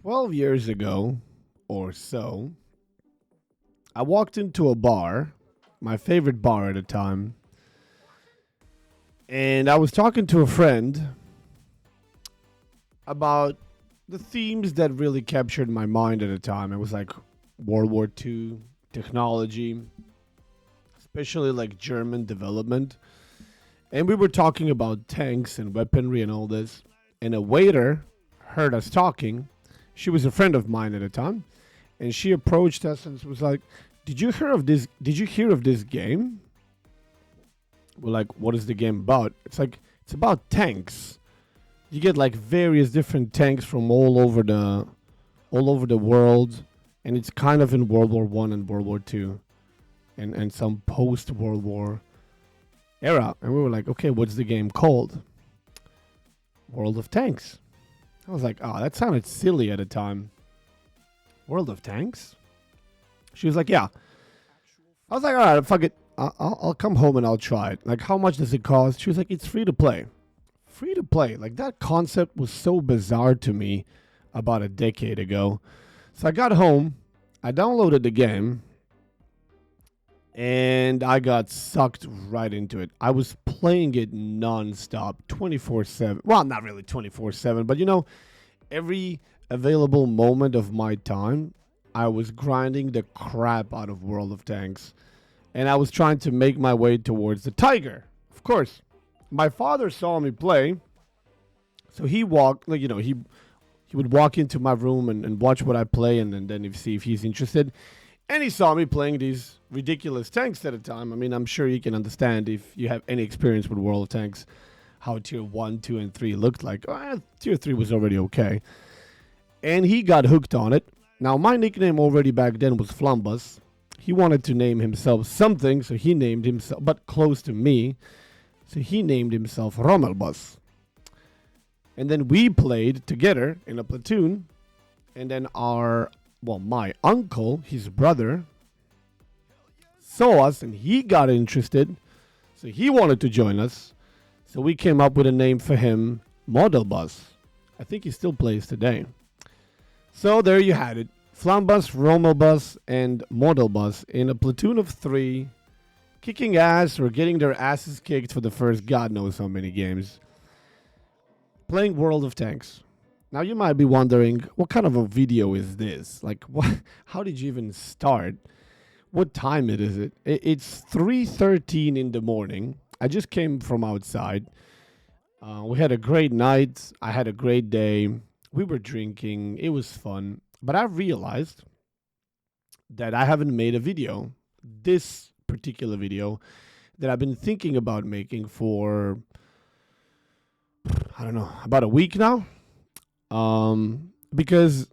12 years ago or so, I walked into a bar, my favorite bar at the time, and I was talking to a friend about the themes that really captured my mind at the time. It was like World War II, technology, especially like German development. And we were talking about tanks and weaponry and all this. And a waiter heard us talking. She was a friend of mine at the time. And she approached us and was like, "Did you hear of this? Did you hear of this game?" We're like, "What is the game about?" It's about tanks. You get like various different tanks from all over the world, and it's kind of in World War One and World War Two, and some post World War era. And we were like, "Okay, what's the game called?" World of Tanks. I was like, "Oh, that sounded silly at the time." World of Tanks? She was like, "Yeah." I was like, "All right, fuck it. I'll come home and I'll try it." Like, "How much does it cost?" She was like, "It's free to play." Free to play. Like, that concept was so bizarre to me about a decade ago. So I got home, I downloaded the game, and I got sucked right into it. I was playing it nonstop, 24/7. Well, not really 24/7, but every available moment of my time, I was grinding the crap out of World of Tanks. And I was trying to make my way towards the tiger. Of course, my father saw me play. So he walked, he would walk into my room and watch what I play and then see if he's interested. And he saw me playing these ridiculous tanks at a time. I mean, I'm sure you can understand if you have any experience with World of Tanks, how tier 1, 2, and 3 looked like. Tier 3 was already okay. And he got hooked on it. Now, my nickname already back then was Flambus. He wanted to name himself something, so he named himself, but close to me, so he named himself Rommelbus. And then we played together in a platoon, and then my uncle, his brother, saw us, and he got interested, so he wanted to join us. So we came up with a name for him, Model Bus. I think he still plays today. So there you had it. Flambus, Rommelbus, and Model Bus in a platoon of 3, kicking ass or getting their asses kicked for the first God knows how many games. Playing World of Tanks. Now you might be wondering, what kind of a video is this? Like, what? How did you even start? What time is it? It's 3:13 in the morning. I just came from outside. We had a great night. I had a great day. We were drinking. It was fun. But I realized that I haven't made a video, this particular video, that I've been thinking about making for, I don't know, about a week now. Because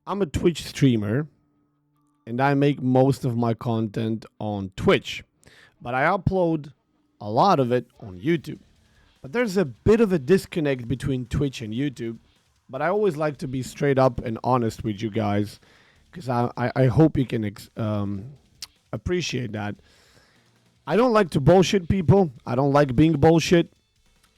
I'm a Twitch streamer and I make most of my content on Twitch, but I upload a lot of it on YouTube. But there's a bit of a disconnect between Twitch and YouTube. But I always like to be straight up and honest with you guys, because I hope you can appreciate that. I don't like to bullshit people. I don't like being bullshit.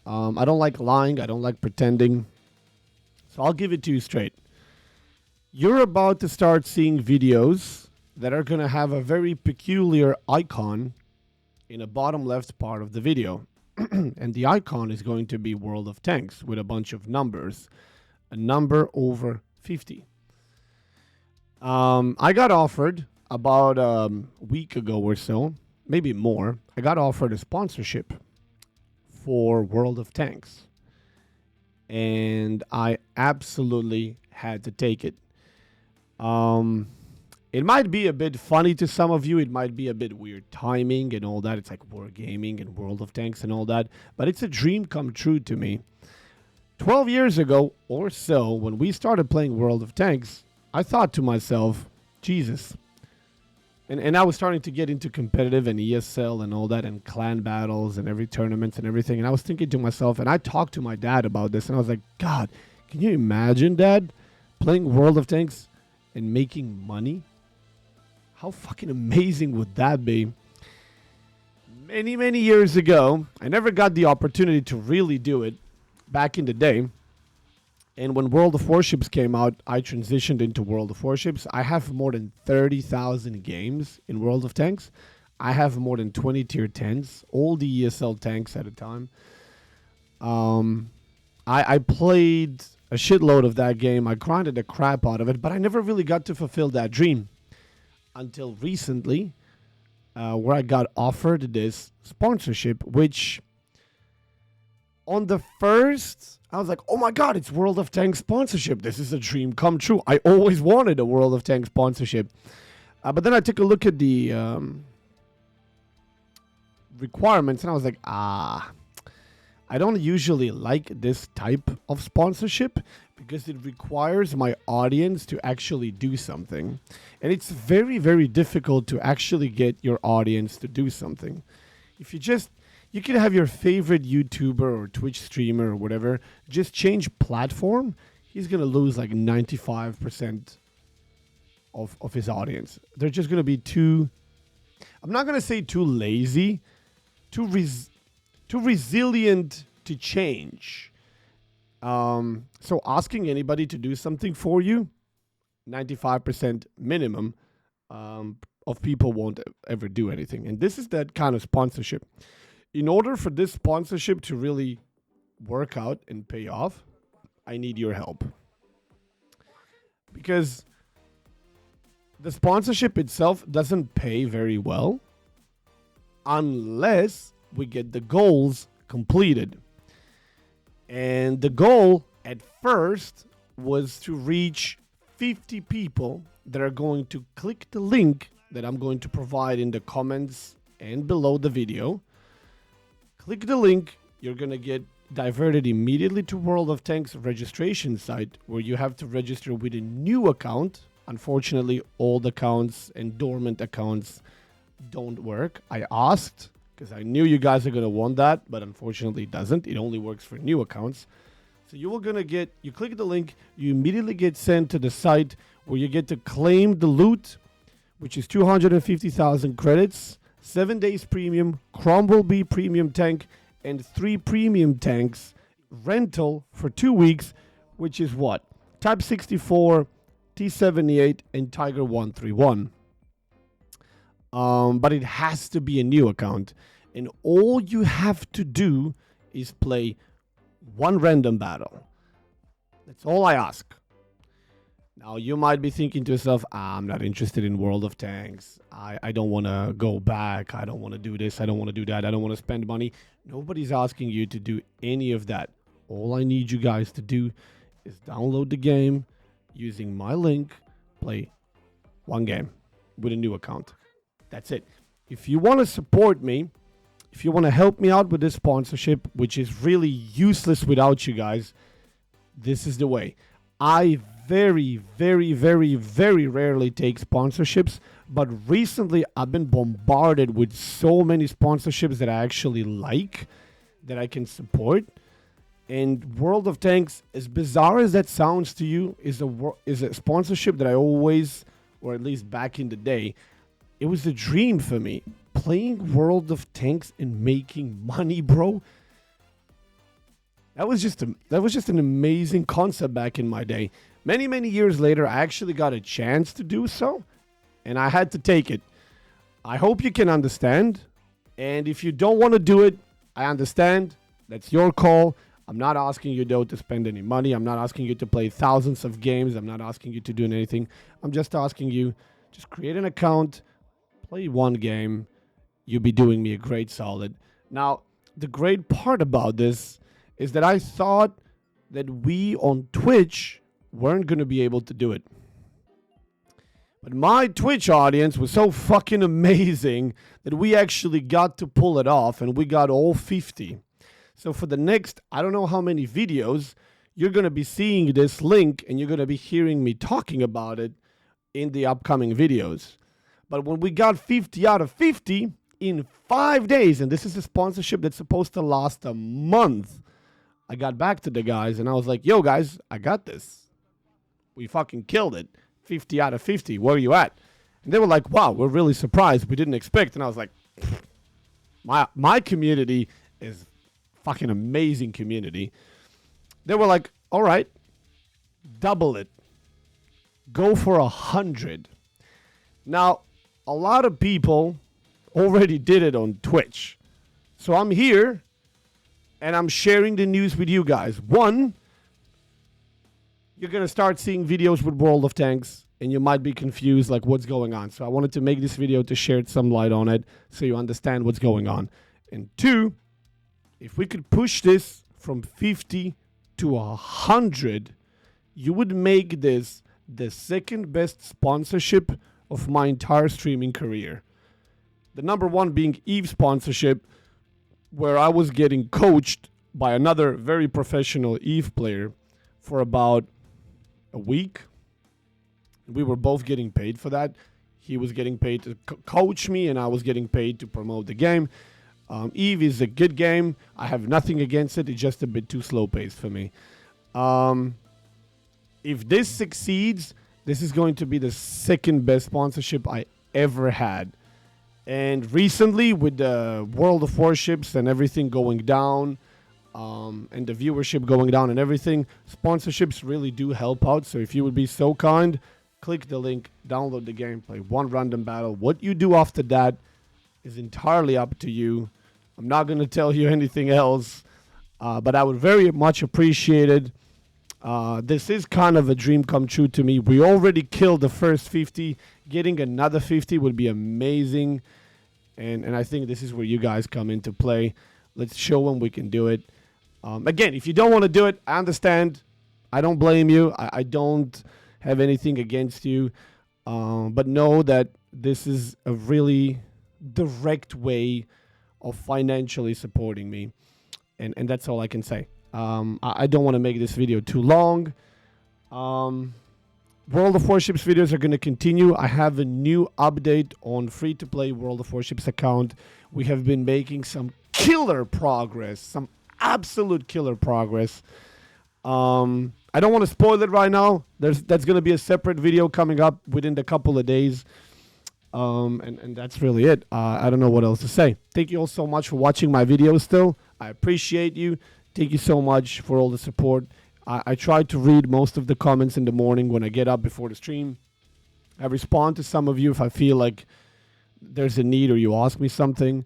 I don't like lying. I don't like pretending. So I'll give it to you straight. You're about to start seeing videos that are going to have a very peculiar icon in the bottom left part of the video. And the icon is going to be World of Tanks with a bunch of numbers. A number over 50. I got offered about a week ago or so, maybe more. I got offered a sponsorship for World of Tanks. And I absolutely had to take it. It might be a bit funny to some of you. It might be a bit weird timing and all that. It's like wargaming and World of Tanks and all that. But it's a dream come true to me. 12 years ago or so, when we started playing World of Tanks, I thought to myself, Jesus. And I was starting to get into competitive and ESL and all that and clan battles and every tournament and everything. And I was thinking to myself, and I talked to my dad about this, and I was like, God, can you imagine, Dad, playing World of Tanks and making money? How fucking amazing would that be? Many, many years ago, I never got the opportunity to really do it. Back in the day, And when World of Warships came out, I transitioned into World of Warships. I have more than 30,000 games in World of Tanks. I have more than 20 tier 10s, all the ESL tanks at a time. I played a shitload of that game. I grinded the crap out of it, but I never really got to fulfill that dream until recently, where I got offered this sponsorship, which on the first, I was like, oh my God, it's World of Tanks sponsorship. This is a dream come true. I always wanted a World of Tanks sponsorship. But then I took a look at the requirements and I was like, I don't usually like this type of sponsorship because it requires my audience to actually do something. And it's very, very difficult to actually get your audience to do something. If you can have your favorite YouTuber or Twitch streamer or whatever, just change platform, he's going to lose like 95% of his audience. They're just going to be I'm not going to say too lazy, too resilient to change. So asking anybody to do something for you, 95% minimum of people won't ever do anything. And this is that kind of sponsorship. In order for this sponsorship to really work out and pay off, I need your help. Because the sponsorship itself doesn't pay very well unless we get the goals completed. And the goal at first was to reach 50 people that are going to click the link that I'm going to provide in the comments and below the video. Click the link, you're going to get diverted immediately to World of Tanks registration site where you have to register with a new account. Unfortunately, old accounts and dormant accounts don't work. I asked because I knew you guys are going to want that, but unfortunately it doesn't. It only works for new accounts. So you click the link, you immediately get sent to the site where you get to claim the loot, which is 250,000 credits, 7 days premium, Cromwell-B premium tank, and 3 premium tanks rental for 2 weeks, which is what? Type 64, T78, and Tiger 131. But it has to be a new account. And all you have to do is play one random battle. That's all I ask. Now, you might be thinking to yourself, I'm not interested in World of Tanks. I don't want to go back. I don't want to do this. I don't want to do that. I don't want to spend money. Nobody's asking you to do any of that. All I need you guys to do is download the game using my link, play one game with a new account. That's it. If you want to support me, if you want to help me out with this sponsorship, which is really useless without you guys, this is the way. I very, very, very, very rarely take sponsorships, but recently I've been bombarded with so many sponsorships that I actually like, that I can support. And World of Tanks, as bizarre as that sounds to you, is a sponsorship that I always, or at least back in the day, it was a dream for me. Playing World of Tanks and making money, bro. That was just an amazing concept back in my day. Many, many years later, I actually got a chance to do so, and I had to take it. I hope you can understand. And if you don't want to do it, I understand. That's your call. I'm not asking you, though, to spend any money. I'm not asking you to play thousands of games. I'm not asking you to do anything. I'm just asking you, just create an account, play one game. You'll be doing me a great solid. Now, the great part about this is that I thought that we on Twitch weren't going to be able to do it. But my Twitch audience was so fucking amazing that we actually got to pull it off, and we got all 50. So for the next, I don't know how many videos, you're going to be seeing this link, and you're going to be hearing me talking about it in the upcoming videos. But when we got 50 out of 50 in 5 days, and this is a sponsorship that's supposed to last a month, I got back to the guys and I was like, yo guys, I got this. We fucking killed it. 50 out of 50. Where are you at? And they were like, wow, we're really surprised. We didn't expect. And I was like, my community is fucking amazing community. They were like, all right, double it. Go for 100. Now, a lot of people already did it on Twitch. So I'm here and I'm sharing the news with you guys. One, you're going to start seeing videos with World of Tanks and you might be confused like what's going on. So I wanted to make this video to shed some light on it so you understand what's going on. And two, if we could push this from 50 to 100, you would make this the second best sponsorship of my entire streaming career. The number one being EVE sponsorship, where I was getting coached by another very professional EVE player for about a week. We were both getting paid for that. He was getting paid to coach me, and I was getting paid to promote the game. EVE is a good game. I have nothing against it. It's just a bit too slow-paced for me. If this succeeds, this is going to be the second best sponsorship I ever had. And recently, with the World of Warships and everything going down, and the viewership going down and everything, sponsorships really do help out. So if you would be so kind, click the link, download the game, play one random battle. What you do after that is entirely up to you. I'm not going to tell you anything else, but I would very much appreciate it. This is kind of a dream come true to me. We already killed the first 50. Getting another 50 would be amazing. And I think this is where you guys come into play. Let's show them we can do it. Again, if you don't want to do it, I understand. I don't blame you. I don't have anything against you. But know that this is a really direct way of financially supporting me. And that's all I can say. I don't want to make this video too long. World of Warships videos are going to continue. I have a new update on free-to-play World of Warships account. We have been making some killer progress, some absolute killer progress. I don't want to spoil it right now. That's going to be a separate video coming up within a couple of days. And that's really it. I don't know what else to say. Thank you all so much for watching my videos still. I appreciate you. Thank you so much for all the support. I try to read most of the comments in the morning when I get up before the stream. I respond to some of you if I feel like there's a need or you ask me something.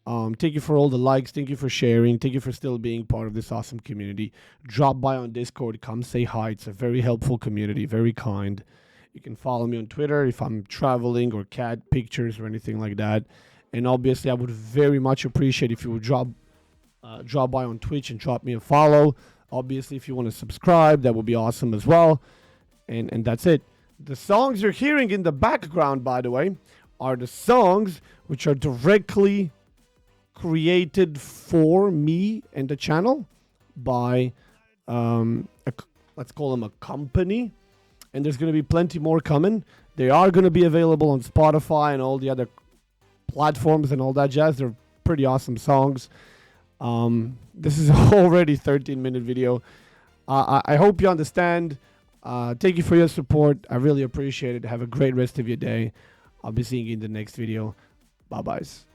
Thank you for all the likes. Thank you for sharing. Thank you for still being part of this awesome community. Drop by on Discord. Come say hi. It's a very helpful community, very kind. You can follow me on Twitter if I'm traveling or cat pictures or anything like that. And obviously, I would very much appreciate if you would drop by on Twitch and drop me a follow. Obviously, if you want to subscribe, that would be awesome as well. And that's it. The songs you're hearing in the background, by the way, are the songs which are directly created for me and the channel by, let's call them a company. And there's going to be plenty more coming. They are going to be available on Spotify and all the other platforms and all that jazz. They're pretty awesome songs. This is already 13-minute video. I hope you understand. Thank you for your support. I really appreciate it. Have a great rest of your day. I'll be seeing you in the next video. Bye-bye.